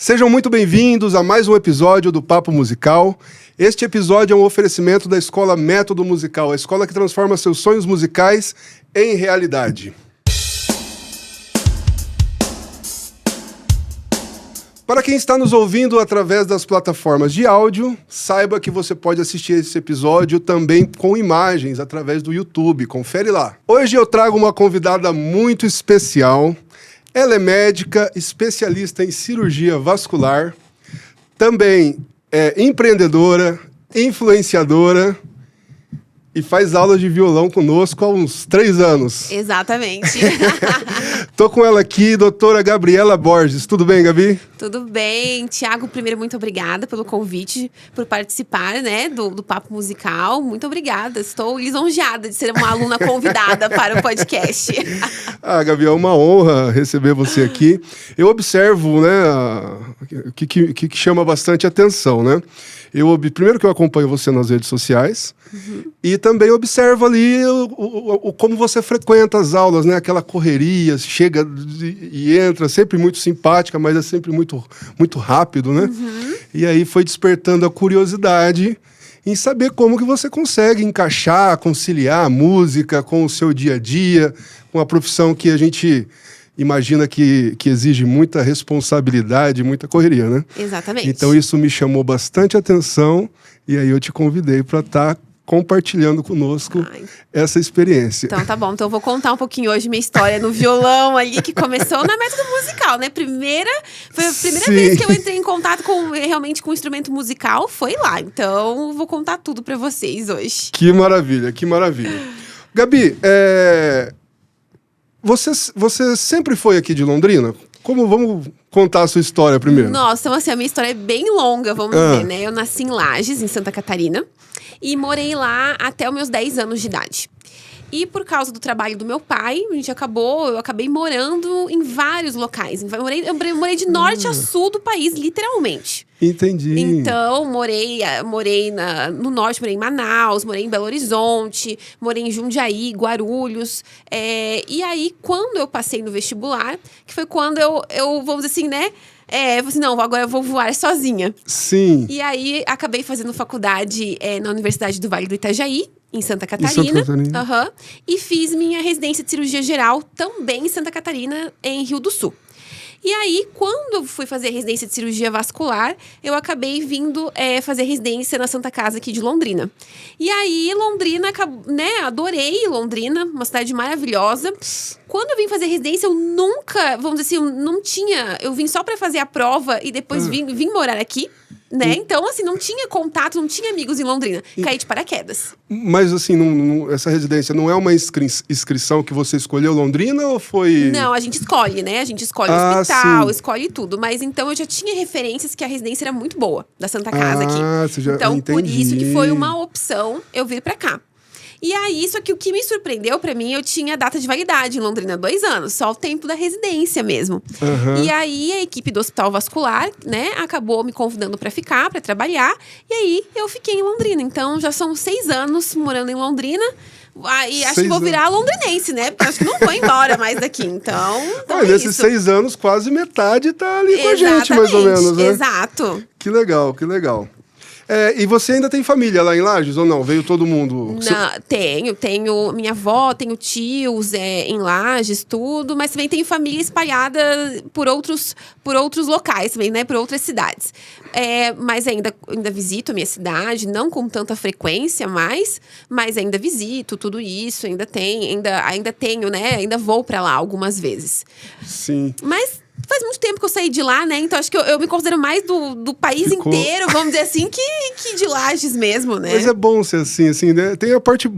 Sejam muito bem-vindos a mais um episódio do Papo Musical. Este episódio é um oferecimento da Escola Método Musical, a escola que transforma seus sonhos musicais em realidade. Para quem está nos ouvindo através das plataformas de áudio, saiba que você pode assistir esse episódio também com imagens através do YouTube. Confere lá. Hoje eu trago uma convidada muito especial. Ela é médica, especialista em cirurgia vascular, também é empreendedora, influenciadora e faz aulas de violão conosco há uns 3 anos. Exatamente. Tô com ela aqui, doutora Gabriela Borges. Tudo bem, Gabi? Tudo bem. Tiago, primeiro, muito obrigada pelo convite, por participar, né, do Papo Musical. Muito obrigada. Estou lisonjeada de ser uma aluna convidada para o podcast. Gabi, é uma honra receber você aqui. Eu observo, né, o que chama bastante atenção, né? Primeiro que eu acompanho você nas redes sociais, e também observo ali como você frequenta as aulas, né? Aquela correria, chega e entra, sempre muito simpática, mas é sempre muito, muito rápido, né? E aí foi despertando a curiosidade em saber como que você consegue encaixar, conciliar a música com o seu dia a dia, com a profissão que a gente imagina que exige muita responsabilidade, muita correria, né? Exatamente. Então isso me chamou bastante atenção e aí eu te convidei para estar compartilhando conosco essa experiência. Então tá bom, então eu vou contar um pouquinho hoje minha história no violão ali, que começou na Método Musical, né? Foi a primeira vez que eu entrei em contato realmente com o instrumento musical, foi lá. Então eu vou contar tudo para vocês hoje. Que maravilha, que maravilha. Gabi, Você sempre foi aqui de Londrina? Vamos contar a sua história primeiro? Nossa, então assim, a minha história é bem longa, vamos ver, né? Eu nasci em Lages, em Santa Catarina, e morei lá até os meus 10 anos de idade. E por causa do trabalho do meu pai, eu acabei morando em vários locais. Eu morei de norte a sul do país, literalmente. Entendi. Então, morei no norte, morei em Manaus, morei em Belo Horizonte, morei em Jundiaí, Guarulhos. E aí, quando eu passei no vestibular, que foi quando eu vamos dizer assim, né? Eu falei assim, não, agora eu vou voar sozinha. Sim. E aí, acabei fazendo faculdade na Universidade do Vale do Itajaí, em Santa Catarina. E fiz minha residência de cirurgia geral também em Santa Catarina, em Rio do Sul. E aí, quando eu fui fazer residência de cirurgia vascular, eu acabei vindo fazer residência na Santa Casa aqui de Londrina. E aí, Londrina, né, adorei Londrina, uma cidade maravilhosa. Quando eu vim fazer residência, eu nunca, vamos dizer assim, eu vim só pra fazer a prova e depois vim morar aqui. Né? Então, assim, não tinha contato, não tinha amigos em Londrina. Caí de paraquedas. Mas, assim, essa residência não é uma inscrição que você escolheu Londrina ou foi... Não, a gente escolhe, né? A gente escolhe o hospital, escolhe tudo. Mas, então, eu já tinha referências que a residência era muito boa, da Santa Casa aqui. Então, por isso que foi uma opção eu vir pra cá. E aí, só que o que me surpreendeu pra mim, eu tinha data de validade em Londrina, 2 anos. Só o tempo da residência mesmo. E aí, a equipe do Hospital Vascular, né, acabou me convidando pra ficar, pra trabalhar. E aí, eu fiquei em Londrina. Então, já são 6 anos morando em Londrina. E acho que vou virar londrinense, né? Porque acho que não vou embora mais daqui. Então nesses 6 anos, quase metade tá ali com a gente, mais ou menos, né? Exato. Que legal, que legal. E você ainda tem família lá em Lages ou não? Veio todo mundo? Não, tenho minha avó, tenho tios em Lages, tudo, mas também tenho família espalhada por outros locais também, né? Por outras cidades. Mas ainda visito a minha cidade, não com tanta frequência mais, mas ainda visito tudo isso, ainda tenho, né? Ainda vou pra lá algumas vezes. Sim. Mas faz muito tempo que eu saí de lá, né? Então acho que eu me considero mais do país inteiro, vamos dizer assim, que de Lages mesmo, né? Mas é bom ser assim, né? Tem a parte...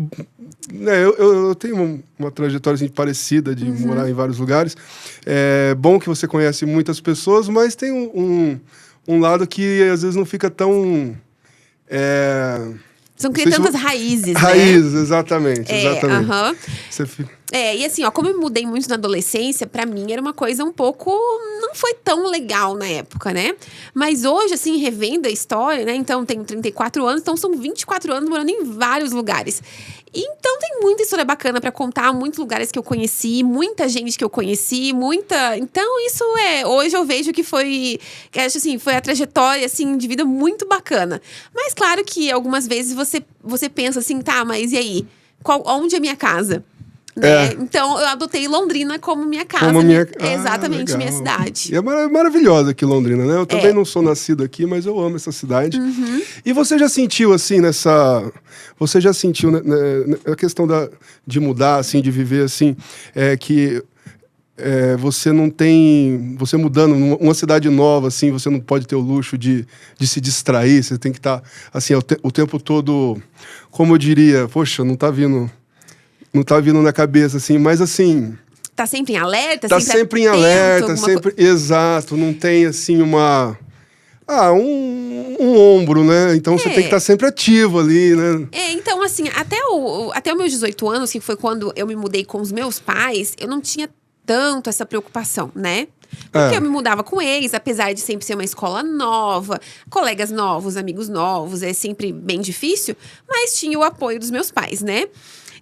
Né, eu tenho uma trajetória assim, parecida de morar em vários lugares. É bom que você conhece muitas pessoas, mas tem um lado que às vezes não fica tão... São tantas raízes, né? Raízes, exatamente. Você E assim, ó, como eu me mudei muito na adolescência, pra mim era uma coisa um pouco... Não foi tão legal na época, né? Mas hoje, assim, revendo a história, né? Então, tenho 34 anos, então são 24 anos morando em vários lugares. Então, tem muita história bacana pra contar, muitos lugares que eu conheci, muita gente que eu conheci, muita... Então, isso hoje eu vejo que foi... Que acho assim, foi a trajetória, assim, de vida muito bacana. Mas, claro que algumas vezes você pensa assim, tá, mas e aí? Onde é minha casa? Né? Então, eu adotei Londrina como minha casa. Exatamente, legal. Minha cidade. E é maravilhosa aqui Londrina, né? Eu também não sou nascido aqui, mas eu amo essa cidade. E você já sentiu, assim, Você já sentiu, né, a questão de mudar, assim, de viver, assim, que... você não tem... Você mudando uma cidade nova, assim, você não pode ter o luxo de se distrair. Você tem que estar, assim, o tempo todo... Como eu diria, poxa, não tá vindo na cabeça, assim, mas assim... Tá sempre em alerta? Tá sempre em alerta, sempre... Exato, não tem, assim, um ombro, né? Então você tem que estar sempre ativo ali, né? Então, assim, até os meus 18 anos, que foi quando eu me mudei com os meus pais, eu não tinha tanto essa preocupação, né? Porque eu me mudava com eles, apesar de sempre ser uma escola nova, colegas novos, amigos novos, é sempre bem difícil, mas tinha o apoio dos meus pais, né?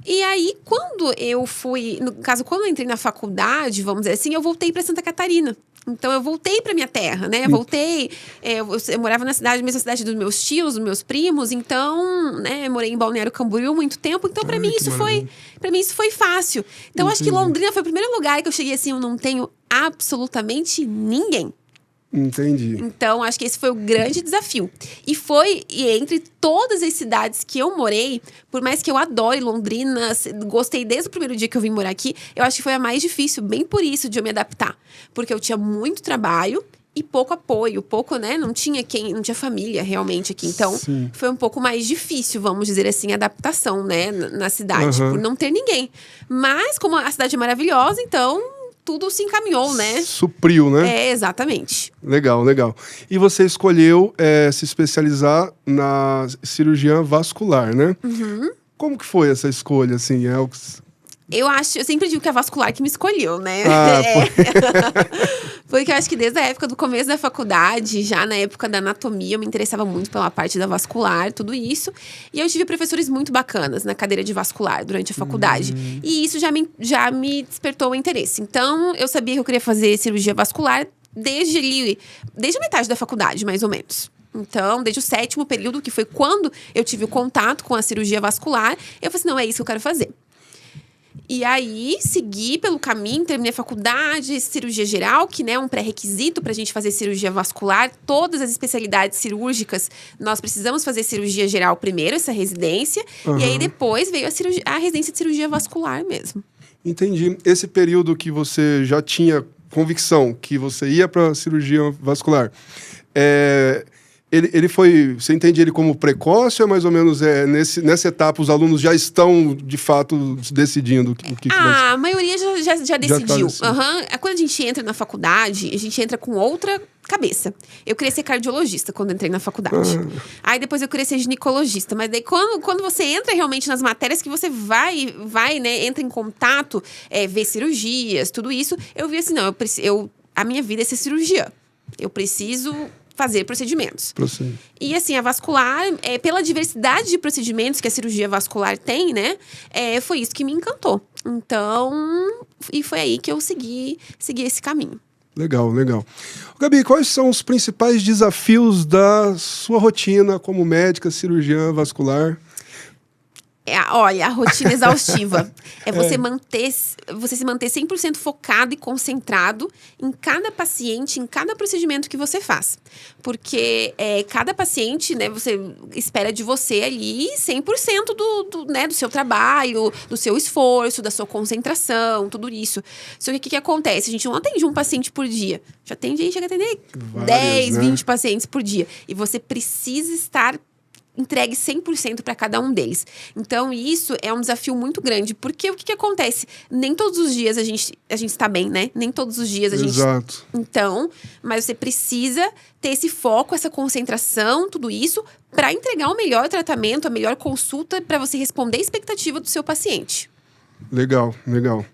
E aí, quando eu fui... No caso, quando eu entrei na faculdade, vamos dizer assim, eu voltei para Santa Catarina. Então, eu voltei para minha terra, né? Voltei... Eu morava na mesma cidade dos meus tios, dos meus primos. Então, né? Eu morei em Balneário Camboriú muito tempo. Então, para mim, isso foi fácil. Então, acho que Londrina foi o primeiro lugar que eu cheguei assim, eu não tenho absolutamente ninguém. Entendi. Então, acho que esse foi o grande desafio. E entre todas as cidades que eu morei, por mais que eu adore Londrina, gostei desde o primeiro dia que eu vim morar aqui, eu acho que foi a mais difícil, bem por isso, de eu me adaptar. Porque eu tinha muito trabalho e pouco apoio, né? Não tinha família realmente aqui. Então, foi um pouco mais difícil, vamos dizer assim, a adaptação, né? Na cidade, por não ter ninguém. Mas, como a cidade é maravilhosa, então... Tudo se encaminhou, né? Supriu, né? Exatamente. Legal. E você escolheu se especializar na cirurgia vascular, né? Como que foi essa escolha, assim? Eu sempre digo que é a vascular que me escolheu, né? Porque eu acho que desde a época do começo da faculdade, já na época da anatomia, eu me interessava muito pela parte da vascular, tudo isso. E eu tive professores muito bacanas na cadeira de vascular durante a faculdade. E isso já me despertou o interesse. Então, eu sabia que eu queria fazer cirurgia vascular desde a metade da faculdade, mais ou menos. Então, desde o 7º período, que foi quando eu tive o contato com a cirurgia vascular, eu falei assim, não, é isso que eu quero fazer. E aí, segui pelo caminho, terminei a faculdade, cirurgia geral, que né, é um pré-requisito para a gente fazer cirurgia vascular. Todas as especialidades cirúrgicas, nós precisamos fazer cirurgia geral primeiro, essa residência. E aí, depois veio a residência de cirurgia vascular mesmo. Entendi. Esse período que você já tinha convicção que você ia para a cirurgia vascular, ele foi... Você entende ele como precoce ou mais ou menos nessa etapa os alunos já estão, de fato, decidindo o que vai ser? A maioria já decidiu. Quando a gente entra na faculdade, a gente entra com outra cabeça. Eu queria ser cardiologista quando entrei na faculdade. Aí depois eu queria ser ginecologista. Mas daí quando você entra realmente nas matérias que você vai né, entra em contato, vê cirurgias, tudo isso, eu vi assim, não, a minha vida é ser cirurgiã. Eu preciso... fazer procedimentos. E assim, a vascular, pela diversidade de procedimentos que a cirurgia vascular tem, né? Foi isso que me encantou. Então, e foi aí que eu segui esse caminho. Legal. Gabi, quais são os principais desafios da sua rotina como médica, cirurgiã vascular? Olha, a rotina exaustiva. Você se manter 100% focado e concentrado em cada paciente, em cada procedimento que você faz. Porque cada paciente, né, você espera de você ali 100% do seu trabalho, do seu esforço, da sua concentração, tudo isso. Só que o que acontece? A gente não atende um paciente por dia. Já tem gente que chega a atender 10, 20 pacientes por dia. E você precisa estar entregue 100% para cada um deles. Então, isso é um desafio muito grande. Porque o que acontece? Nem todos os dias a gente está bem, né? Nem todos os dias a gente... Exato. Então, mas você precisa ter esse foco, essa concentração, tudo isso, para entregar o melhor tratamento, a melhor consulta, para você responder a expectativa do seu paciente. Legal, legal.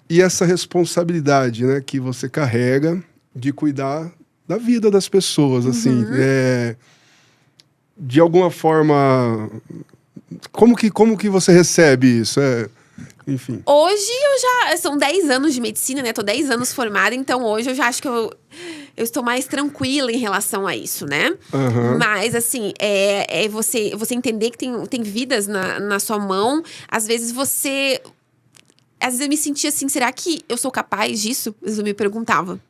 E essa responsabilidade, né, que você carrega de cuidar da vida das pessoas, assim, de alguma forma, como que você recebe isso? Enfim. Hoje são 10 anos de medicina, né? Tô 10 anos formada, então hoje eu já acho que eu estou mais tranquila em relação a isso, né? Mas, assim, você entender que tem vidas na sua mão. Às vezes eu me sentia assim, será que eu sou capaz disso? Às vezes eu me perguntava.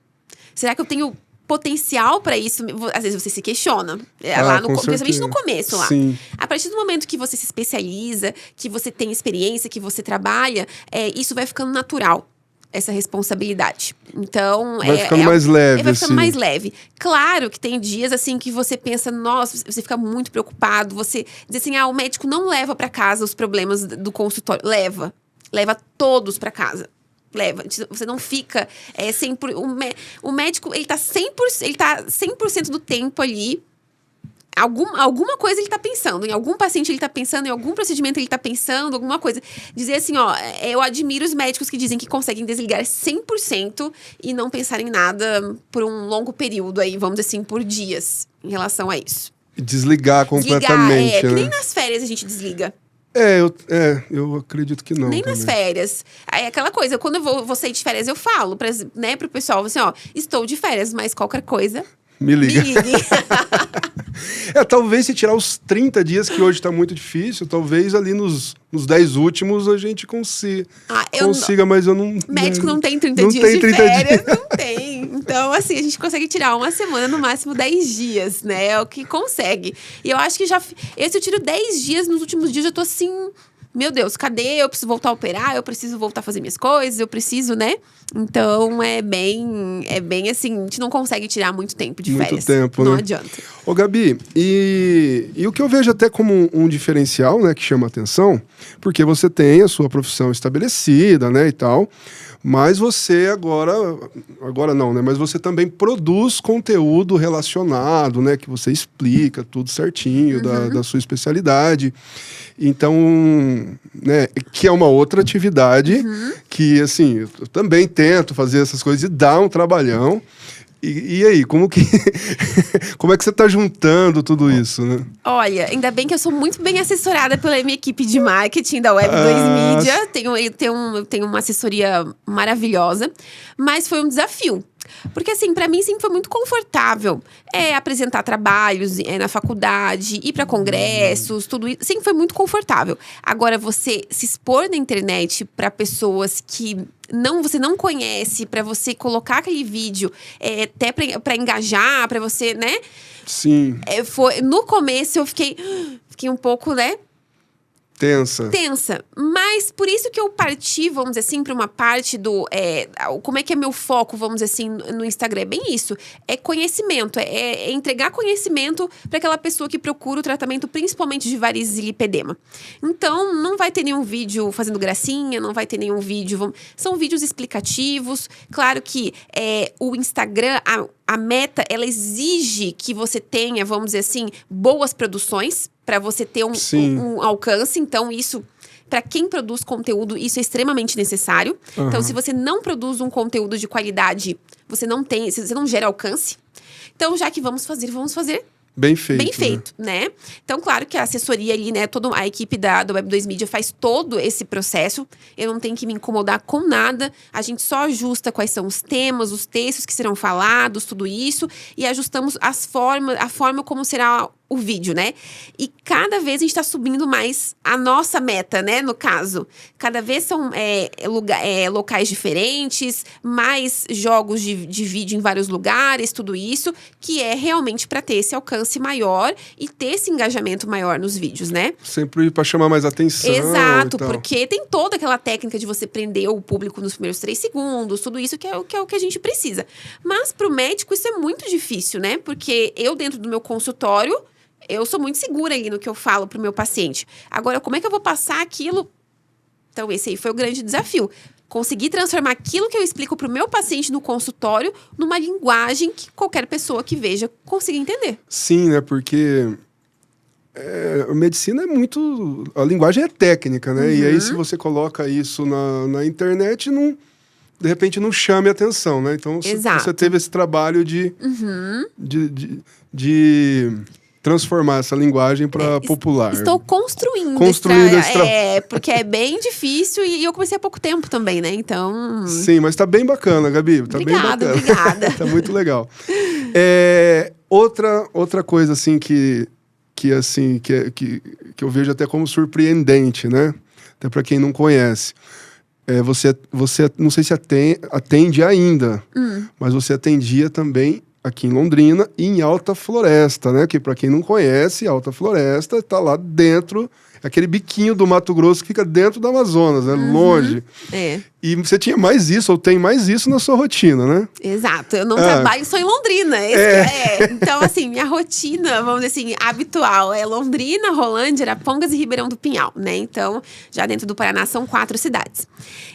Será que eu tenho potencial para isso? Às vezes você se questiona. Principalmente no começo lá. Sim. A partir do momento que você se especializa, que você tem experiência, que você trabalha, isso vai ficando natural. Essa responsabilidade. Então, vai ficando mais leve. Vai ficando mais leve. Claro que tem dias, assim, que você pensa, nossa, você fica muito preocupado. Você diz assim, o médico não leva para casa os problemas do consultório. Leva todos para casa. Leva. Você não fica sempre... O médico, ele tá 100% do tempo ali. Alguma coisa ele tá pensando. Em algum paciente ele tá pensando. Em algum procedimento ele tá pensando. Alguma coisa. Dizer assim, eu admiro os médicos que dizem que conseguem desligar 100% e não pensar em nada por um longo período aí, vamos dizer assim, por dias, em relação a isso. Desligar completamente, que né? nem nas férias a gente desliga. Eu acredito que não. Nem também. nas férias. Aí aquela coisa, quando eu vou sair de férias, eu falo pro pessoal, assim, estou de férias, mas qualquer coisa, me ligue. Talvez se tirar os 30 dias, que hoje tá muito difícil, talvez ali nos 10 últimos a gente consiga, mas eu não... Médico não tem 30 dias de férias, não tem. Então, assim, a gente consegue tirar uma semana, no máximo 10 dias, né? É o que consegue. E eu acho que se eu tiro 10 dias, nos últimos dias eu tô assim... Meu Deus, cadê? Eu preciso voltar a operar, eu preciso voltar a fazer minhas coisas, eu preciso, né? Então, é bem assim, a gente não consegue tirar muito tempo de férias. Muito tempo, não né? adianta. Ô, Gabi, e o que eu vejo até como um diferencial, né, que chama atenção, porque você tem a sua profissão estabelecida, né, e tal, mas você agora não, né, mas você também produz conteúdo relacionado, né, que você explica tudo certinho da sua especialidade. Então, né, que é uma outra atividade que, assim, eu também tento fazer essas coisas e dá um trabalhão. E aí, como é que você tá juntando tudo isso, né? Olha, ainda bem que eu sou muito bem assessorada pela minha equipe de marketing da Web2 Media. Tenho uma assessoria maravilhosa, mas foi um desafio. Porque, assim, pra mim sempre foi muito confortável apresentar trabalhos na faculdade, ir pra congressos, tudo isso. Sempre foi muito confortável. Agora, você se expor na internet pra pessoas que você não conhece, pra você colocar aquele vídeo até pra engajar, pra você, né? Sim. No começo, eu fiquei um pouco, né? Tensa. Mas por isso que eu parti, vamos dizer assim, para uma parte do... como é que é meu foco, vamos dizer assim, no Instagram? É bem isso. É conhecimento. É entregar conhecimento para aquela pessoa que procura o tratamento, principalmente de varizes e lipedema. Então, não vai ter nenhum vídeo fazendo gracinha, não vai ter nenhum vídeo... São vídeos explicativos. Claro que o Instagram... A meta, ela exige que você tenha, vamos dizer assim, boas produções para você ter um alcance. Então, isso, para quem produz conteúdo, isso é extremamente necessário. Então, se você não produz um conteúdo de qualidade, você não gera alcance. Então, já que vamos fazer bem feito. Bem feito, né? Então, claro que a assessoria ali, né? Toda a equipe da Web2 Media faz todo esse processo. Eu não tenho que me incomodar com nada. A gente só ajusta quais são os temas, os textos que serão falados, tudo isso. E ajustamos a forma como será o vídeo, né? E cada vez a gente tá subindo mais a nossa meta, né? No caso. Cada vez são locais diferentes, mais jogos de vídeo em vários lugares, tudo isso, que é realmente para ter esse alcance maior e ter esse engajamento maior nos vídeos, né? Sempre para chamar mais atenção. Exato, porque tem toda aquela técnica de você prender o público nos primeiros 3 segundos, tudo isso que é o que a gente precisa. Mas pro médico isso é muito difícil, né? Porque eu, dentro do meu consultório, eu sou muito segura ali no que eu falo pro meu paciente. Agora, como é que eu vou passar aquilo? Então, esse aí foi o grande desafio. Conseguir transformar aquilo que eu explico pro meu paciente no consultório numa linguagem que qualquer pessoa que veja consiga entender. Sim, né? Porque a medicina é muito... A linguagem é técnica, né? E aí, se você coloca isso na internet, de repente não chame atenção, né? Então, você teve esse trabalho de transformar essa linguagem para popular. Estou construindo esse trabalho. Porque é bem difícil e eu comecei há pouco tempo também, né? Então... Sim, mas tá bem bacana, Gabi. Tá obrigada, bem bacana. obrigada. Tá muito legal. Outra coisa, assim, que eu vejo até como surpreendente, né? Até para quem não conhece. Você não sei se atende ainda, mas você atendia também aqui em Londrina e em Alta Floresta, né? Que para quem não conhece, Alta Floresta está lá dentro, aquele biquinho do Mato Grosso que fica dentro do Amazonas, né? Longe. E você tinha mais isso, ou tem mais isso na sua rotina, né? Exato. Eu não trabalho só em Londrina. Então, assim, minha rotina, vamos dizer assim, habitual é Londrina, Rolândia, Arapongas e Ribeirão do Pinhal, né? Então, já dentro do Paraná são 4 cidades.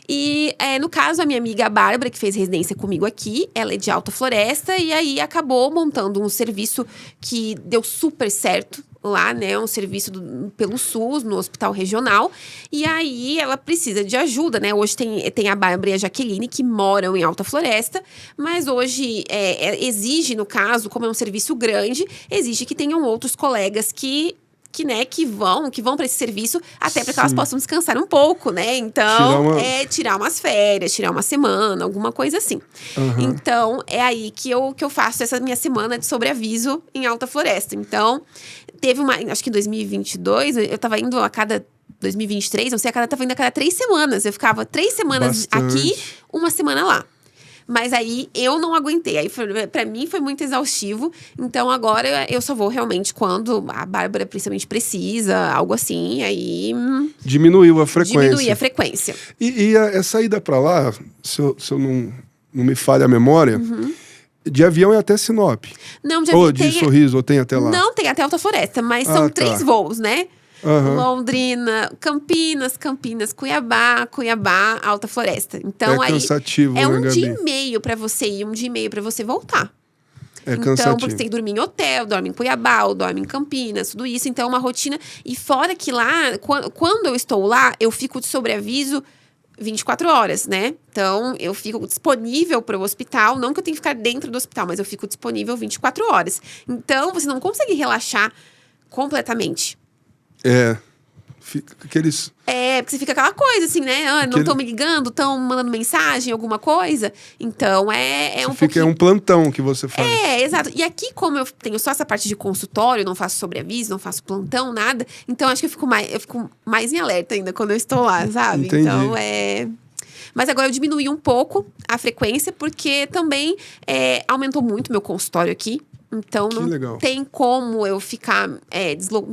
E, no caso, a minha amiga Bárbara, que fez residência comigo aqui, ela é de Alta Floresta e aí acabou montando um serviço que deu super certo lá, né, um serviço pelo SUS, no hospital regional, e aí ela precisa de ajuda, né, hoje tem a Bárbara e a Jaqueline que moram em Alta Floresta, mas hoje exige, no caso, como é um serviço grande, exige que tenham outros colegas que vão para esse serviço, até para que elas possam descansar um pouco, né? Então, tirar umas férias, tirar uma semana, alguma coisa assim. Então, é aí que eu faço essa minha semana de sobreaviso em Alta Floresta. Então, teve acho que em 2022, eu tava indo a cada 2023, não sei, tava indo a cada 3 semanas. Eu ficava 3 semanas aqui, 1 semana lá. Mas aí eu não aguentei. Aí pra mim foi muito exaustivo. Então agora eu só vou realmente quando a Bárbara principalmente precisa, algo assim. Aí. Diminuiu a frequência. Diminuir a frequência. E essa ida pra lá, se eu não me falha a memória. De avião é até Sinop. Não, de avião. Ou de Sorriso, ou tem até lá? Não, tem até Alta Floresta, mas são 3 voos, né? Londrina, Campinas, Cuiabá, Alta Floresta. Então, aí cansativo, é um dia e meio pra você ir, 1 dia e meio pra você voltar. Cansativo. Então, porque você tem que dormir em hotel, dorme em Cuiabá, ou dorme em Campinas, tudo isso. Então, é uma rotina. E fora que lá, quando eu estou lá, eu fico de sobreaviso 24 horas, né? Então, eu fico disponível para o hospital. Não que eu tenha que ficar dentro do hospital, mas eu fico disponível 24 horas. Então, você não consegue relaxar completamente. Fica aqueles... porque você fica aquela coisa assim, né? Não estão me ligando, estão mandando mensagem, alguma coisa. Então, um pouquinho... É um plantão que você faz. Exato. E aqui, como eu tenho só essa parte de consultório, não faço sobreaviso, não faço plantão, nada. Então, acho que eu fico mais em alerta ainda quando eu estou lá, sabe? Entendi. Então, Mas agora eu diminuí um pouco a frequência, porque também aumentou muito meu consultório aqui. Então, não tem como eu ficar me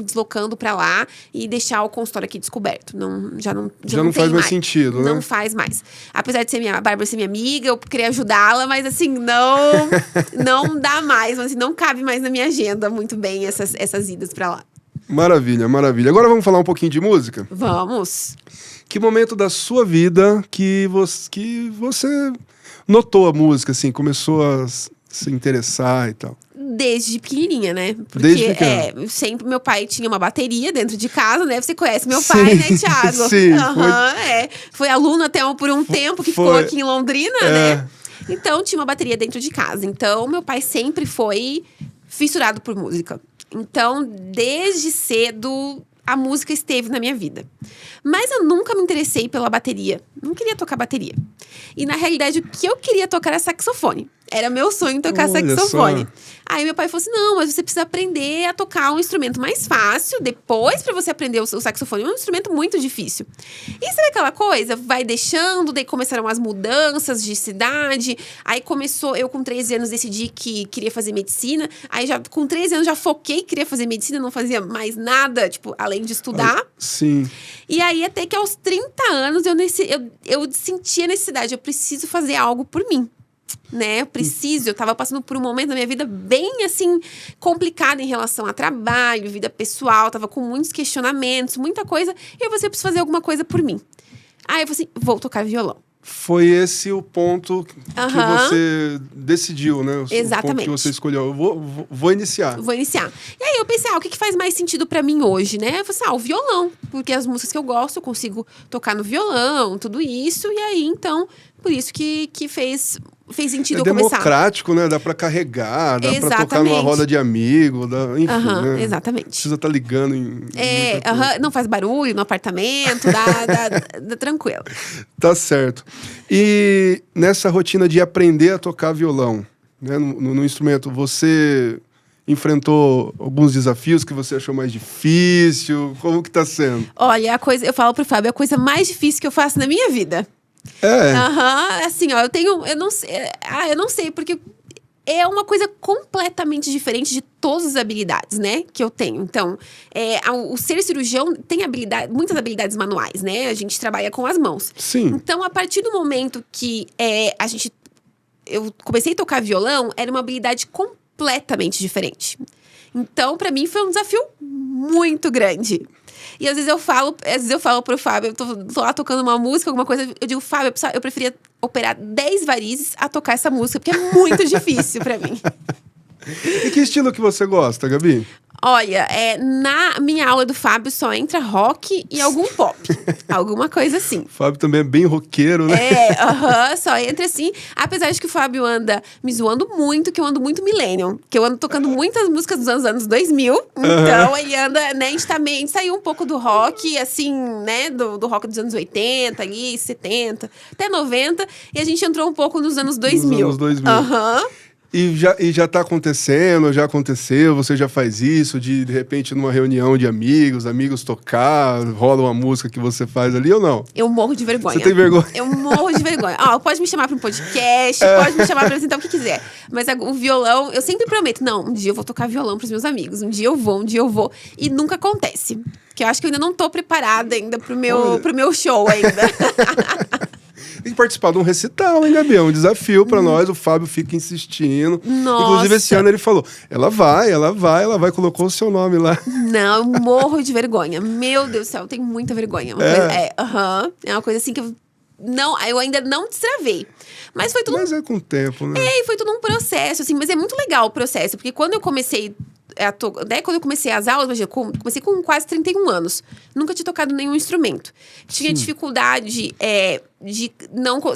deslocando pra lá e deixar o consultório aqui descoberto. Já não faz mais sentido, né? Não faz mais. Apesar de a Bárbara ser minha amiga, eu queria ajudá-la, mas assim, não dá mais. Mas, assim, não cabe mais na minha agenda muito bem essas idas pra lá. Maravilha, maravilha. Agora vamos falar um pouquinho de música? Vamos. Que momento da sua vida que você notou a música, assim, começou a se interessar e tal? Desde pequenininha, né? Porque, desde pequena. Sempre meu pai tinha uma bateria dentro de casa, né? Você conhece meu pai, né, Thiago? Sim, Foi aluno até por um tempo que ficou aqui em Londrina, né? Então, tinha uma bateria dentro de casa. Então, meu pai sempre foi fissurado por música. Então, desde cedo, a música esteve na minha vida. Mas eu nunca me interessei pela bateria. Não queria tocar bateria. E, na realidade, o que eu queria tocar era saxofone. Era meu sonho tocar saxofone. Aí meu pai falou assim, não, mas você precisa aprender a tocar um instrumento mais fácil. Depois, pra você aprender o saxofone, é um instrumento muito difícil. E sabe aquela coisa? Vai deixando, daí começaram as mudanças de cidade. Aí começou, eu com 13 anos decidi que queria fazer medicina. Aí com 13 anos já foquei, queria fazer medicina, não fazia mais nada, tipo, além de estudar. Sim. E aí até que aos 30 anos eu senti a necessidade, eu preciso fazer algo por mim. Né, eu tava passando por um momento da minha vida bem, assim, complicado em relação a trabalho, vida pessoal, tava com muitos questionamentos, muita coisa, e eu falei, eu preciso fazer alguma coisa por mim. Aí eu falei assim, vou tocar violão. foi esse o ponto que você decidiu, né? Exatamente. O ponto que você escolheu. Eu vou iniciar. Vou iniciar. E aí eu pensei, o que faz mais sentido pra mim hoje, né? Eu falei assim, o violão. Porque as músicas que eu gosto, eu consigo tocar no violão, tudo isso. E aí, então, por isso que fez sentido eu começar. É democrático, né? Dá pra carregar, dá pra tocar numa roda de amigo, enfim, né? Exatamente. Não precisa estar ligando em... não faz barulho no apartamento, dá tranquilo. Tá certo. E nessa rotina de aprender a tocar violão, né, no instrumento, você enfrentou alguns desafios que você achou mais difícil? Como que tá sendo? Olha, eu falo pro Fábio, a coisa mais difícil que eu faço na minha vida. Assim, ó, eu não sei, porque é uma coisa completamente diferente de todas as habilidades, né, que eu tenho. Então, o ser cirurgião tem muitas habilidades manuais, né? A gente trabalha com as mãos. Sim. Então, a partir do momento que eu comecei a tocar violão, era uma habilidade completamente diferente. Então, pra mim, foi um desafio muito grande. E às vezes eu falo pro Fábio, eu tô lá tocando uma música, alguma coisa, eu digo, Fábio, eu preferia operar 10 varizes a tocar essa música, porque é muito difícil pra mim. E que estilo que você gosta, Gabi? Olha, na minha aula do Fábio só entra rock e algum pop. Alguma coisa assim. O Fábio também é bem roqueiro, né? Só entra assim. Apesar de que o Fábio anda me zoando muito, que eu ando muito millennium. Que eu ando tocando muitas músicas dos anos 2000. Então, ele anda, né, a gente saiu um pouco do rock, assim, né, do rock dos anos 80, ali, 70, até 90. E a gente entrou um pouco nos anos 2000. Nos anos 2000. E já tá acontecendo, já aconteceu, você já faz isso, de repente numa reunião de amigos tocar, rola uma música que você faz ali ou não? Eu morro de vergonha. Você tem vergonha? Eu morro de vergonha. Pode me chamar para um podcast, pode me chamar para apresentar o que quiser. Mas o violão, eu sempre prometo, não, um dia eu vou tocar violão pros meus amigos, um dia eu vou. E nunca acontece. Porque eu acho que eu ainda não tô preparada ainda pro meu show ainda. Tem que participar de um recital, hein, Gabi? É um desafio pra nós. O Fábio fica insistindo. Nossa. Inclusive, esse ano ele falou, ela vai, colocou o seu nome lá. Não, eu morro de vergonha. Meu Deus do céu, eu tenho muita vergonha. É uma coisa assim que eu ainda não destravei. Mas foi tudo... Mas é com o tempo, né? E foi tudo um processo, assim. Mas é muito legal o processo. Porque quando eu comecei... quando eu comecei as aulas, comecei com quase 31 anos. Nunca tinha tocado nenhum instrumento. Tinha dificuldade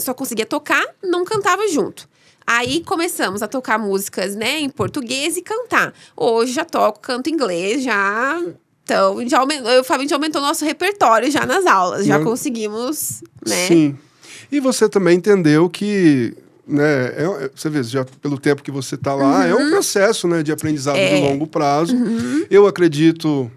só conseguia tocar, não cantava junto. Aí começamos a tocar músicas, né, em português e cantar. Hoje já canto inglês, já... Então, o Fábio já aumentou nosso repertório já nas aulas. Já conseguimos, né? Sim. E você também entendeu que... né, você vê, já pelo tempo que você está lá, é um processo, né, de aprendizado de longo prazo. Eu acredito,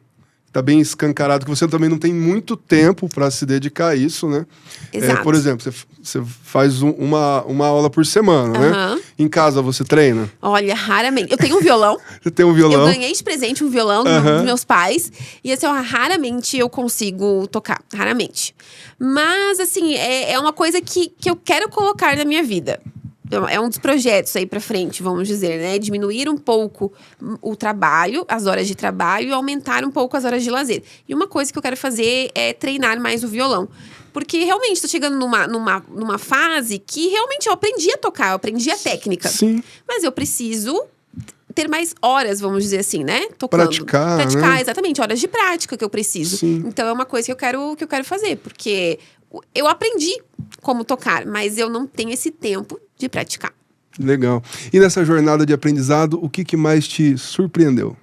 está bem escancarado, que você também não tem muito tempo para se dedicar a isso, né? Exato. Por exemplo, você faz uma aula por semana, né? Em casa você treina? Olha, raramente. Eu tenho um violão. Você tem um violão? Eu ganhei de presente um violão dos meus pais. E assim, raramente eu consigo tocar. Raramente. Mas, assim, é uma coisa que eu quero colocar na minha vida. É um dos projetos aí pra frente, vamos dizer, né? Diminuir um pouco o trabalho, as horas de trabalho, e aumentar um pouco as horas de lazer. E uma coisa que eu quero fazer é treinar mais o violão. Porque realmente tô chegando numa fase que realmente eu aprendi a tocar, eu aprendi a técnica. Sim. Mas eu preciso ter mais horas, vamos dizer assim, né? Tocando. Praticar, né? Exatamente, horas de prática que eu preciso. Sim. Então é uma coisa que eu quero fazer, porque eu aprendi como tocar, mas eu não tenho esse tempo de praticar. Legal. E nessa jornada de aprendizado, o que mais te surpreendeu?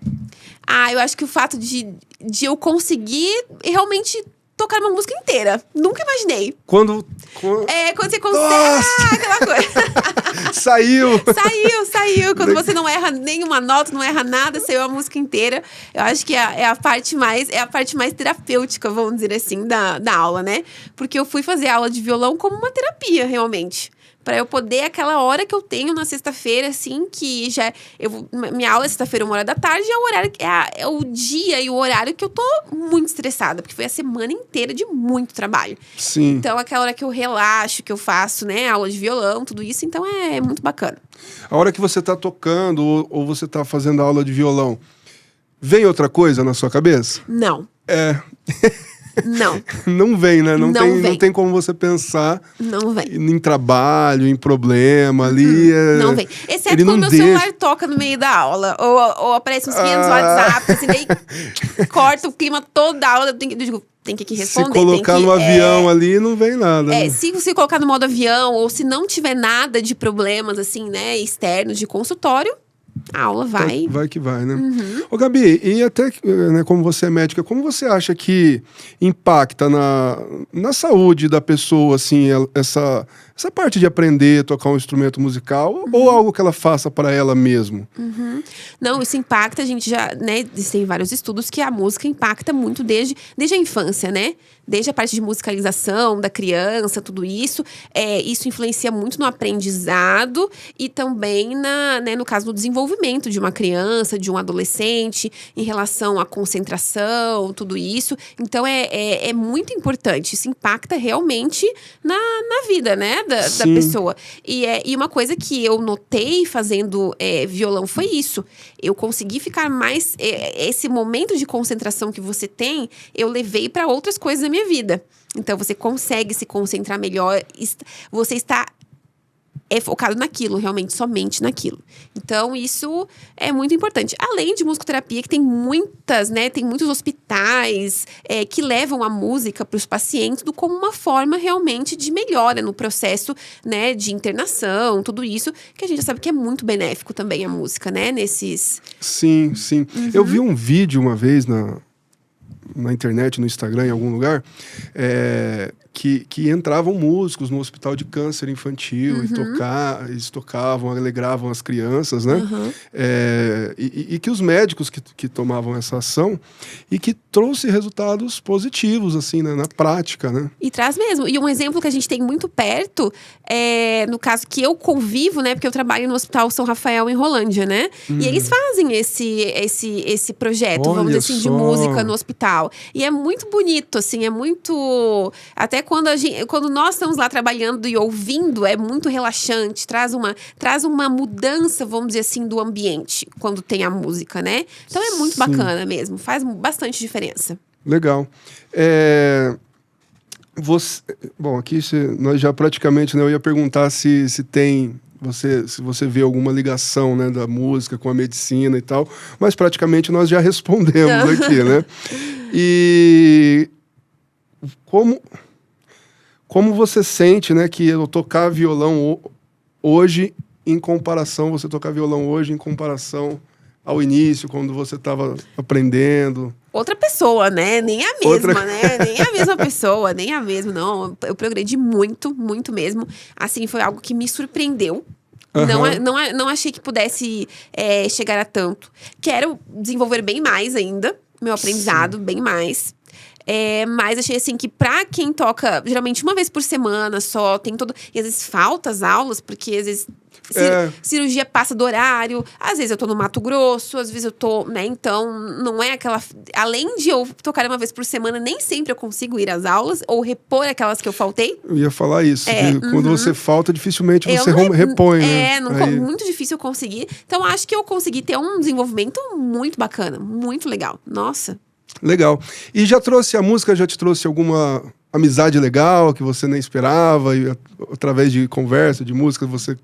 Eu acho que o fato de eu conseguir realmente tocar uma música inteira. Nunca imaginei. Quando você consegue... aquela coisa. Saiu! Quando você não erra nenhuma nota, não erra nada, saiu a música inteira. Eu acho que é a parte mais terapêutica, vamos dizer assim, da aula, né? Porque eu fui fazer aula de violão como uma terapia, realmente. Pra eu poder, aquela hora que eu tenho na sexta-feira, assim, que já... minha aula é sexta-feira, 1h da tarde, é o horário, é o dia e o horário que eu tô muito estressada. Porque foi a semana inteira de muito trabalho. Sim. Então, aquela hora que eu relaxo, que eu faço, né, aula de violão, tudo isso. Então, é muito bacana. A hora que você tá tocando ou você tá fazendo aula de violão, vem outra coisa na sua cabeça? Não. Não. Não vem, né? Não não tem como você pensar não vem. em trabalho, em problema ali. Não vem. Exceto quando meu celular toca no meio da aula. Ou aparece uns 500 WhatsApp, assim, daí corta o clima toda da aula. Eu digo, tem que responder. Se colocar no avião ali, não vem nada. Né? Se você colocar no modo avião, ou se não tiver nada de problemas, assim, né, externos de consultório, a aula vai. Vai que vai, né? Ô, Gabi, e até, né, como você é médica, como você acha que impacta na saúde da pessoa, assim, essa parte de aprender a tocar um instrumento musical ou algo que ela faça para ela mesmo? Não, isso impacta, a gente já, né, existem vários estudos que a música impacta muito desde a infância, né? Desde a parte de musicalização da criança, tudo isso. Isso influencia muito no aprendizado e também no caso do desenvolvimento de uma criança, de um adolescente, em relação à concentração, tudo isso. Então, é muito importante. Isso impacta realmente na vida, né, da pessoa. E uma coisa que eu notei fazendo violão foi isso. Eu consegui ficar mais... esse momento de concentração que você tem, eu levei para outras coisas da minha vida. Então, você consegue se concentrar melhor. Você está focado naquilo, realmente, somente naquilo. Então, isso é muito importante. Além de musicoterapia, que tem muitas, né? Tem muitos hospitais que levam a música para os pacientes como uma forma realmente de melhora no processo, né? De internação, tudo isso. Que a gente já sabe que é muito benéfico também a música, né? Nesses... Sim. Eu vi um vídeo uma vez na internet, no Instagram, em algum lugar, que entravam músicos no hospital de câncer infantil e eles tocavam, alegravam as crianças, né? E que os médicos que tomavam essa ação e que trouxe resultados positivos, assim, né? Na prática, né? E traz mesmo. E um exemplo que a gente tem muito perto, no caso que eu convivo, né? Porque eu trabalho no Hospital São Rafael, em Rolândia, né? E eles fazem esse projeto, Olha vamos dizer assim, de só. música no hospital. E é muito bonito, assim, é muito... Até quando nós estamos lá trabalhando e ouvindo, é muito relaxante, traz uma mudança, vamos dizer assim, do ambiente, quando tem a música, né? Então é muito bacana mesmo, faz bastante diferença. Legal. Bom, aqui nós já praticamente, né, eu ia perguntar se você vê alguma ligação, né, da música com a medicina e tal, mas praticamente nós já respondemos aqui, né? E como você sente, né, que eu tocar violão hoje em comparação ao início, quando você estava aprendendo? Outra pessoa, né? Nem a mesma, né? Nem a mesma pessoa, nem a mesma, não. Eu progredi muito, muito mesmo. Assim, foi algo que me surpreendeu. Não achei que pudesse chegar a tanto. Quero desenvolver bem mais ainda, meu aprendizado, bem mais. Mas achei assim que pra quem toca, geralmente uma vez por semana só, tem todo... E às vezes falta as aulas, porque às vezes cirurgia passa do horário. Às vezes eu tô no Mato Grosso, às vezes eu tô, né? Então, não é aquela... Além de eu tocar uma vez por semana, nem sempre eu consigo ir às aulas ou repor aquelas que eu faltei. Eu ia falar isso. Quando você falta, dificilmente você repõe, né? Muito difícil eu conseguir. Então, acho que eu consegui ter um desenvolvimento muito bacana, muito legal. Nossa... Legal. E a música já te trouxe alguma amizade legal que você nem esperava e através de conversa, de música, você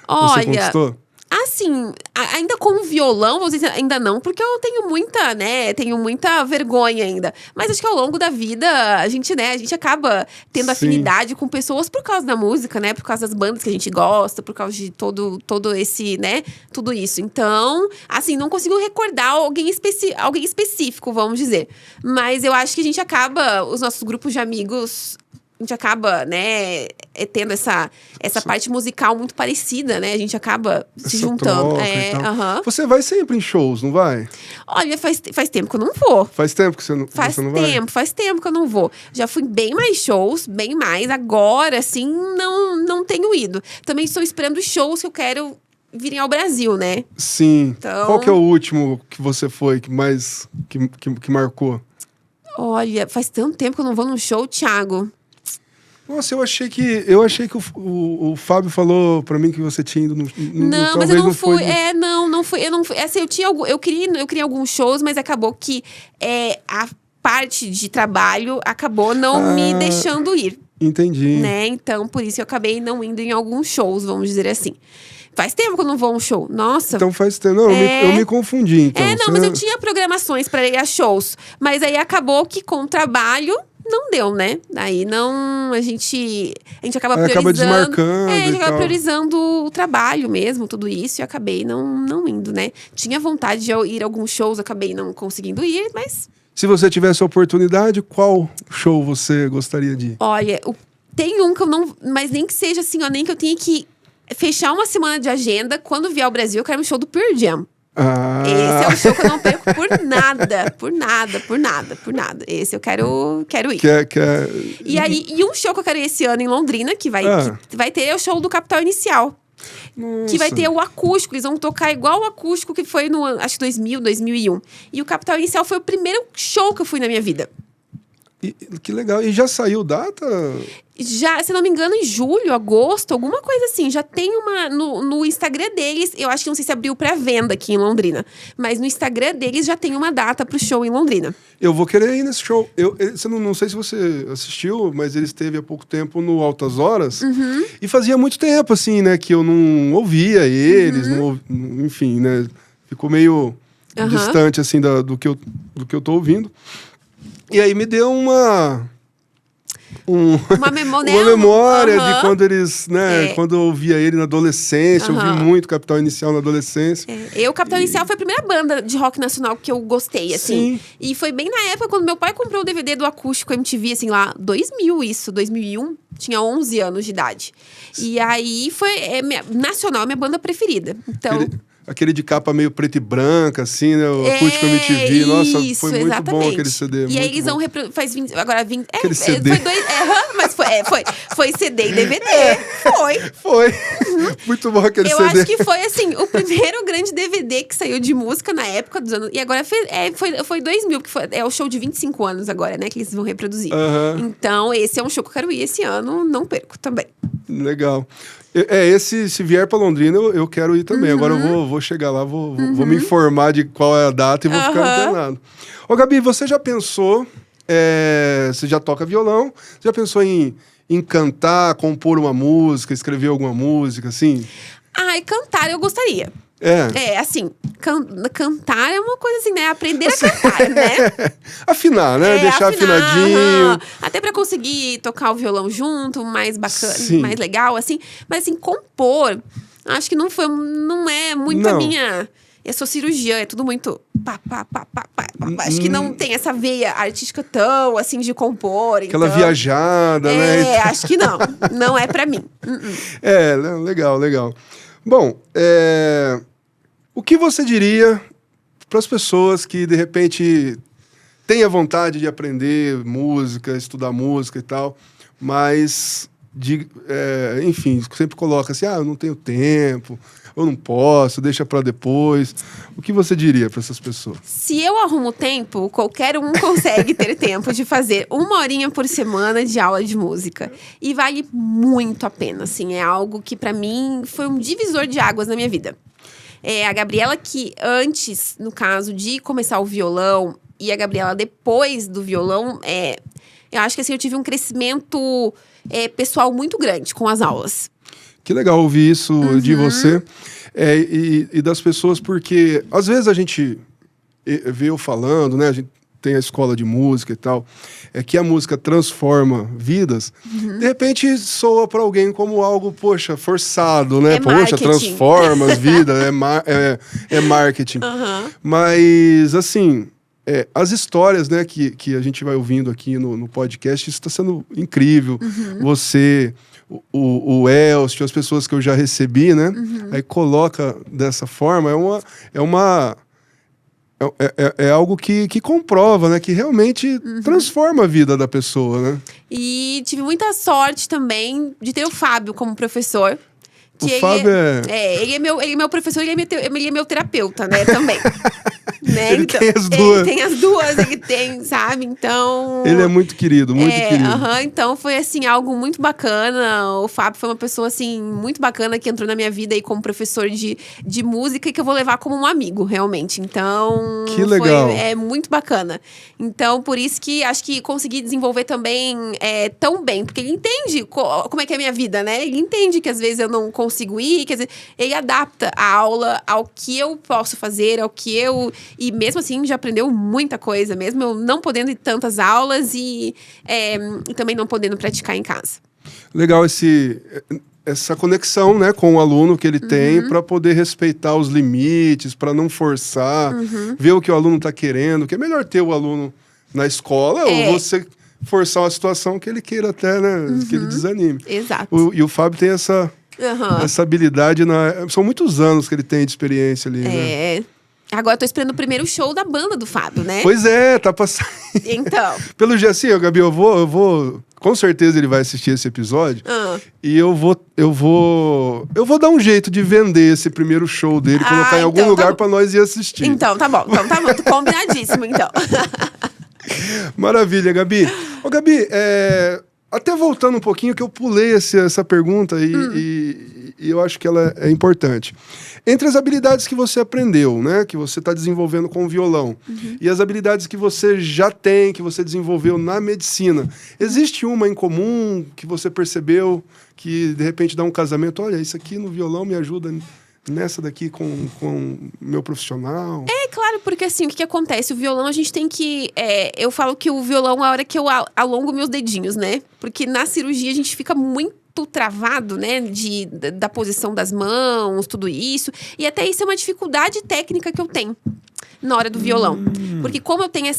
conquistou? Assim, ainda com violão, vou dizer, ainda não, porque eu tenho muita vergonha ainda. Mas acho que ao longo da vida, a gente acaba tendo afinidade com pessoas por causa da música, né? Por causa das bandas que a gente gosta, por causa de todo esse, né? Tudo isso. Então, assim, não consigo recordar alguém específico, vamos dizer. Mas eu acho que a gente acaba, os nossos grupos de amigos... A gente acaba, né, tendo essa parte musical muito parecida, né? A gente acaba se juntando. Você vai sempre em shows, não vai? Olha, faz tempo que eu não vou. Faz tempo que você não vai? Faz tempo que eu não vou. Já fui bem mais shows, bem mais. Agora, assim, não tenho ido. Também estou esperando shows que eu quero virem ao Brasil, né? Sim. Então... Qual que é o último que você foi, que mais que marcou? Olha, faz tanto tempo que eu não vou num show, Thiago. Nossa, eu achei que o Fábio falou pra mim que você tinha ido no Não, mas eu não fui. Não fui. Eu não fui. Assim, eu queria alguns shows, mas acabou que parte de trabalho acabou não me deixando ir. Entendi. Né? Então, por isso eu acabei não indo em alguns shows, vamos dizer assim. Faz tempo que eu não vou a um show. Nossa. Então faz tempo. Não, eu me confundi, então. Mas eu tinha programações para ir a shows. Mas aí acabou que com o trabalho não deu, né? Daí não. A gente acaba priorizando. Acaba desmarcando. A gente acaba priorizando o trabalho mesmo, tudo isso, e acabei não indo, né? Tinha vontade de ir a alguns shows, acabei não conseguindo ir, mas. Se você tivesse a oportunidade, qual show você gostaria de ir? Olha, tem um que eu não. Mas nem que seja assim, ó, nem que eu tenha que fechar uma semana de agenda. Quando vier ao Brasil, eu quero um show do Pearl Jam. Esse é um show que eu não perco por nada. Por nada. Esse eu quero ir. E um show que eu quero ir esse ano em Londrina, que vai ter, é o show do Capital Inicial. Nossa. Que vai ter o acústico. Eles vão tocar igual o acústico que foi no, acho que 2000, 2001. E o Capital Inicial foi o primeiro show que eu fui na minha vida. Que legal. E já saiu data? Já, se não me engano, em julho, agosto, alguma coisa assim. Já tem uma... No Instagram deles, eu acho que não sei se abriu pra venda aqui em Londrina. Mas no Instagram deles já tem uma data pro show em Londrina. Eu vou querer ir nesse show. Não sei se você assistiu, mas ele esteve há pouco tempo no Altas Horas. Uhum. E fazia muito tempo, assim, né? Que eu não ouvia eles. Enfim, né? Ficou meio distante, assim, do que eu tô ouvindo. E aí me deu uma memória de quando eles, né? Quando eu ouvia ele na adolescência, eu ouvi muito Capital Inicial na adolescência. Capital Inicial foi a primeira banda de rock nacional que eu gostei, assim. Sim. E foi bem na época quando meu pai comprou o DVD do Acústico MTV, assim, lá, 2001. Tinha 11 anos de idade. E aí foi nacional, minha banda preferida. Então... Aquele de capa meio preto e branca, assim, né? O Acústico MTV. Nossa, foi muito bom aquele CD. E aí eles vão... Faz 20... Agora 20... Aquele CD. Mas foi CD e DVD. Foi. Muito bom aquele CD. Eu acho que foi, assim, o primeiro grande DVD que saiu de música na época dos anos... E agora foi 2000, porque é o show de 25 anos agora, né? Que eles vão reproduzir. Então, esse é um show que eu quero ir esse ano. Não perco também. Legal. Se vier pra Londrina, eu quero ir também. Agora eu vou chegar lá, vou me informar de qual é a data e vou ficar antenado. Ô, Gabi, você já pensou... você já toca violão? Você já pensou em cantar, compor uma música, escrever alguma música, assim? Cantar eu gostaria. Assim, cantar é uma coisa assim, né? Aprender a cantar, né? Afinar, né? Deixar afinadinho. Até pra conseguir tocar o violão junto, mais bacana, mais legal, assim. Mas assim, compor, acho que não é muito a minha... Eu sou cirurgiã, é tudo muito... Acho que não tem essa veia artística tão, assim, de compor. Aquela viajada, né? Acho que não. Não é pra mim. Legal. Bom, o que você diria para as pessoas que, de repente, têm a vontade de aprender música, estudar música e tal, mas, enfim, sempre coloca assim, eu não tenho tempo, eu não posso, deixa para depois. O que você diria para essas pessoas? Se eu arrumo tempo, qualquer um consegue ter tempo de fazer 1 horinha por semana de aula de música. E vale muito a pena, assim. É algo que, para mim, foi um divisor de águas na minha vida. A Gabriela que antes, no caso, de começar o violão, e a Gabriela depois do violão, eu acho que assim, eu tive um crescimento pessoal muito grande com as aulas. Que legal ouvir isso de você e das pessoas, porque às vezes a gente vê eu falando, né? A gente tem a escola de música e tal, que a música transforma vidas, de repente soa para alguém como algo, poxa, forçado, né? Poxa, transforma as vidas, é marketing. Mas, assim, as histórias, né, que a gente vai ouvindo aqui no podcast, isso está sendo incrível. Você, o Elcio, as pessoas que eu já recebi, né? Aí coloca dessa forma, é algo que comprova, né? Que realmente transforma a vida da pessoa, né? E tive muita sorte também de ter o Fábio como professor. O Fábio ele é meu professor, ele é meu terapeuta, né? Também. né? Ele então, tem as duas. Ele tem as duas, ele tem, sabe? Então... Ele é muito querido, muito querido. Então foi, assim, algo muito bacana. O Fábio foi uma pessoa, assim, muito bacana que entrou na minha vida aí como professor de música e que eu vou levar como um amigo, realmente. Então... Que legal. É muito bacana. Então, por isso que acho que consegui desenvolver também tão bem. Porque ele entende como é que é a minha vida, né? Ele entende que às vezes eu não consigo ir, quer dizer, ele adapta a aula ao que eu posso fazer, ao que eu... E mesmo assim, já aprendeu muita coisa, mesmo eu não podendo ir tantas aulas e também não podendo praticar em casa. Legal essa conexão, né, com o aluno que ele tem para poder respeitar os limites, para não forçar, ver o que o aluno está querendo, que é melhor ter o aluno na escola ou você forçar uma situação que ele queira até, né, que ele desanime. Exato. E o Fábio tem essa habilidade, são muitos anos que ele tem de experiência ali, né? Agora eu tô esperando o primeiro show da banda do Fábio, né? Pois é, tá passando. Então. Pelo jeito, assim, Gabi, eu vou... Com certeza ele vai assistir esse episódio. E eu vou dar um jeito de vender esse primeiro show dele, colocar em algum lugar pra nós ir assistir. Então, tá bom. Então, tá bom. Combinadíssimo, então. Maravilha, Gabi. Ô, Gabi, até voltando um pouquinho, que eu pulei essa pergunta e eu acho que ela é importante. Entre as habilidades que você aprendeu, né, que você está desenvolvendo com o violão, e as habilidades que você já tem, que você desenvolveu na medicina, existe uma em comum que você percebeu que, de repente, dá um casamento? Olha, isso aqui no violão me ajuda nessa daqui com meu profissional? Claro, porque assim, o que acontece? O violão, a gente tem que... eu falo que o violão é a hora que eu alongo meus dedinhos, né? Porque na cirurgia a gente fica muito travado, né, da posição das mãos, tudo isso. E até isso é uma dificuldade técnica que eu tenho na hora do violão. Porque como eu tenho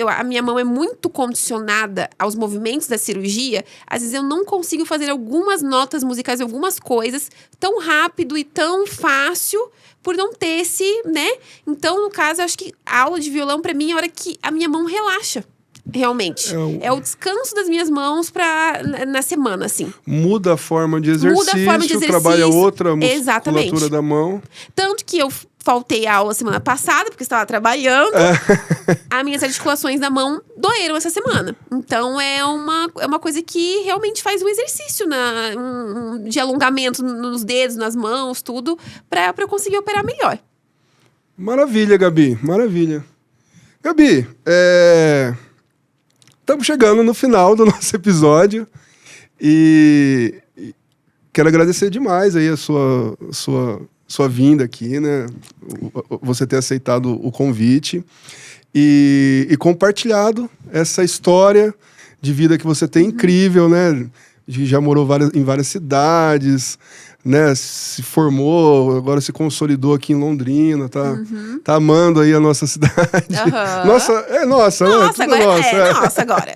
a minha mão é muito condicionada aos movimentos da cirurgia, às vezes eu não consigo fazer algumas notas musicais, algumas coisas tão rápido e tão fácil por não ter né? Então, no caso, eu acho que a aula de violão, pra mim, é a hora que a minha mão relaxa. Realmente. É o descanso das minhas mãos na semana, assim. Muda a forma de exercício, trabalha outra musculatura da mão. Tanto que eu faltei a aula semana passada, porque estava trabalhando. As minhas articulações da mão doeram essa semana. Então, é uma coisa que realmente faz um exercício de alongamento nos dedos, nas mãos, tudo, para eu conseguir operar melhor. Maravilha, Gabi. Maravilha. Gabi, estamos chegando no final do nosso episódio e quero agradecer demais aí a sua vinda aqui, né? Você ter aceitado o convite e compartilhado essa história de vida que você tem incrível, né? Já morou em várias cidades, né? Se formou, agora se consolidou aqui em Londrina, tá amando aí a nossa cidade. Nossa, né? Nossa, agora nossa agora.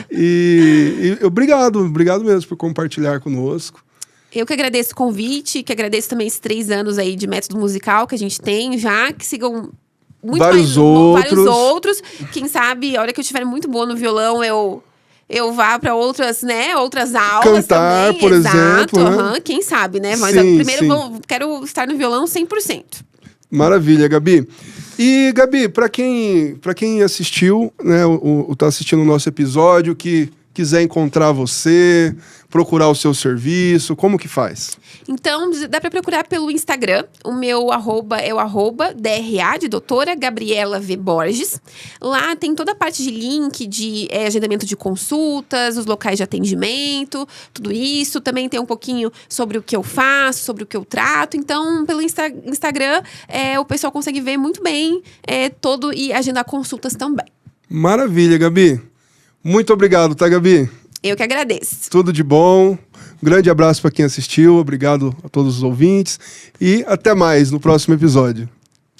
E obrigado mesmo por compartilhar conosco. Eu que agradeço o convite, que agradeço também esses 3 anos aí de método musical que a gente tem já, que sigam vários outros. Quem sabe, a hora que eu estiver muito boa no violão, eu vá para outras aulas cantar, também. Por exemplo, né? Quem sabe, né? Mas primeiro quero estar no violão 100%. Maravilha, Gabi. E, Gabi, para quem assistiu, né, tá assistindo o nosso episódio, que quiser encontrar você, procurar o seu serviço, como que faz? Então, dá para procurar pelo Instagram. O meu arroba é o @DRA, de doutora Gabriela V. Borges. Lá tem toda a parte de link, de agendamento de consultas, os locais de atendimento, tudo isso. Também tem um pouquinho sobre o que eu faço, sobre o que eu trato. Então, pelo Instagram, o pessoal consegue ver muito bem todo e agendar consultas também. Maravilha, Gabi. Muito obrigado, tá, Gabi? Eu que agradeço. Tudo de bom. Grande abraço para quem assistiu. Obrigado a todos os ouvintes. E até mais no próximo episódio.